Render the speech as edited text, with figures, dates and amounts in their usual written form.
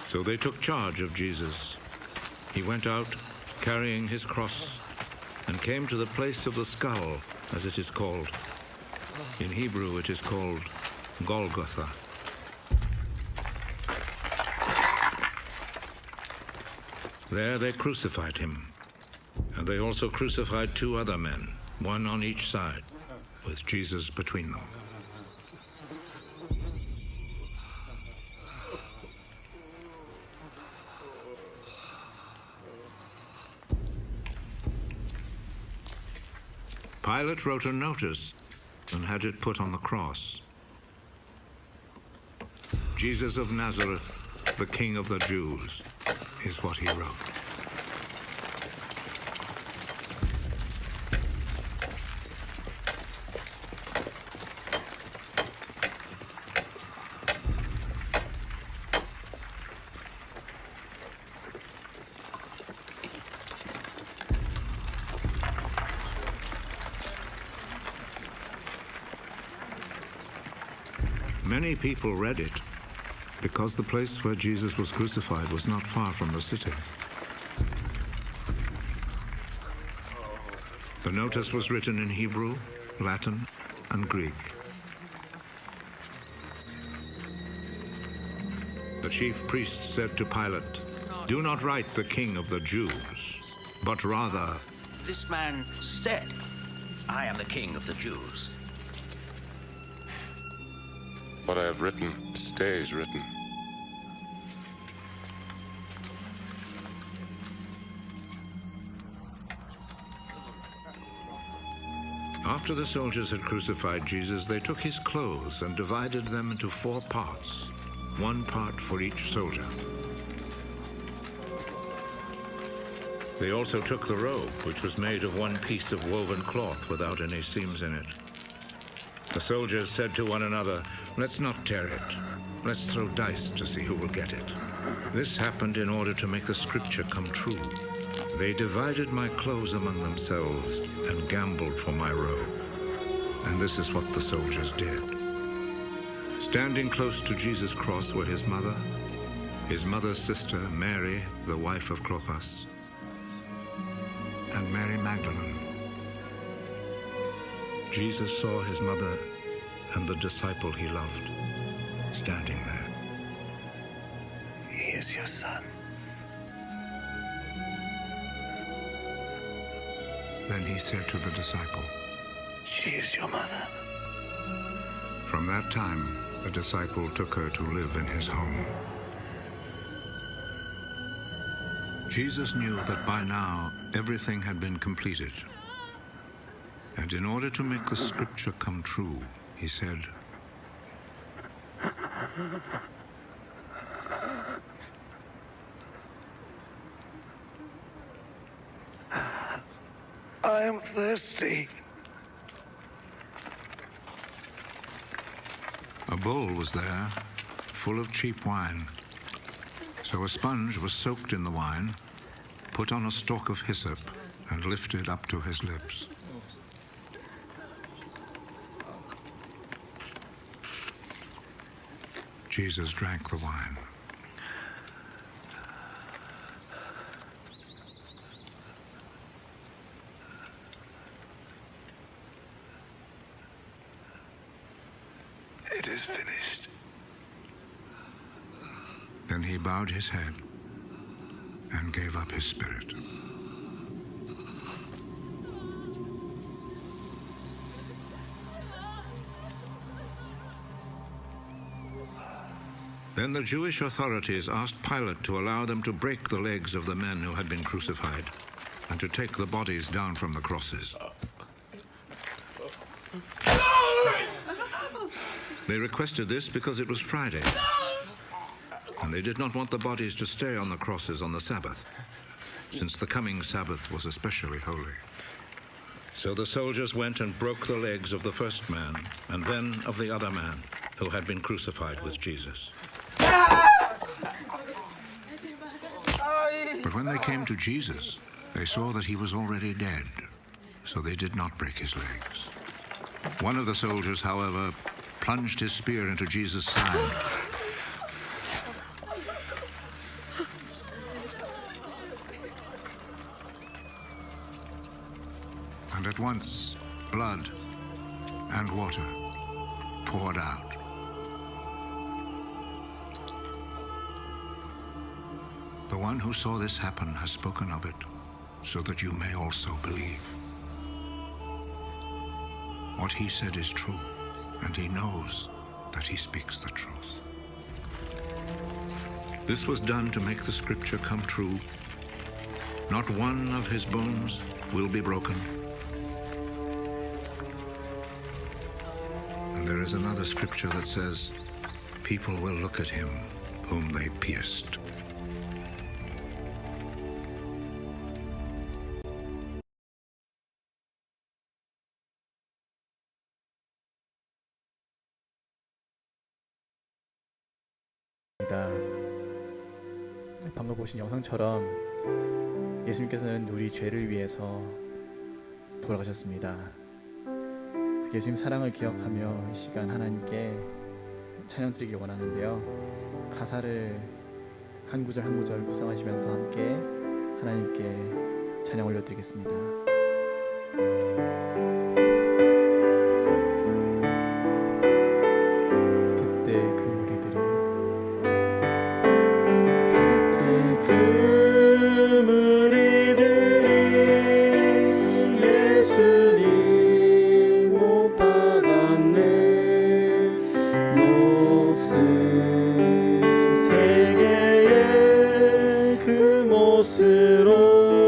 So they took charge of Jesus. He went out carrying his cross and came to the place of the skull, as it is called. In Hebrew it is called Golgotha. There they crucified him, and they also crucified two other men, one on each side, with Jesus between them. Pilate wrote a notice and had it put on the cross. Jesus of Nazareth, the King of the Jews, is what he wrote. Many people read it because the place where Jesus was crucified was not far from the city. The notice was written in Hebrew, Latin, and Greek. The chief priest said to Pilate, "Do not write the King of the Jews, but rather..." This man said, "I am the King of the Jews." What I have written stays written. After the soldiers had crucified Jesus, they took his clothes and divided them into 4 parts, 1 part for each soldier. They also took the robe, which was made of 1 piece of woven cloth without any seams in it. The soldiers said to one another, "Let's not tear it. Let's throw dice to see who will get it." This happened in order to make the scripture come true. They divided my clothes among themselves and gambled for my robe. And this is what the soldiers did. Standing close to Jesus' cross were his mother's sister, Mary, the wife of Clopas, and Mary Magdalene. Jesus saw his mother and the disciple he loved standing there. "He is your son." Then he said to the disciple, "She is your mother." From that time, the disciple took her to live in his home. Jesus knew that by now everything had been completed. And in order to make the scripture come true, he said, "I am thirsty." A bowl was there, full of cheap wine. So a sponge was soaked in the wine, put on a stalk of hyssop, and lifted up to his lips. Jesus drank the wine. "It is finished." Then he bowed his head and gave up his spirit. Then the Jewish authorities asked Pilate to allow them to break the legs of the men who had been crucified and to take the bodies down from the crosses. They requested this because it was Friday, and they did not want the bodies to stay on the crosses on the Sabbath, since the coming Sabbath was especially holy. So the soldiers went and broke the legs of the first man, and then of the other man who had been crucified with Jesus. But when they came to Jesus, they saw that he was already dead, so they did not break his legs. One of the soldiers, however, plunged his spear into Jesus' side at once blood and water poured out. The one who saw this happen has spoken of it, so that you may also believe. What he said is true, and he knows that he speaks the truth. This was done to make the scripture come true. Not one of his bones will be broken. And there is another scripture that says, people will look at him whom they pierced. 방금 보신 영상처럼 예수님께서는 우리 죄를 위해서 돌아가셨습니다. 그 예수님 사랑을 기억하며 이 시간 하나님께 찬양 드리길 원하는데요. 가사를 한 구절 한 구절 묵상하시면서 함께 하나님께 찬양 올려드리겠습니다. 세계의 그 못으로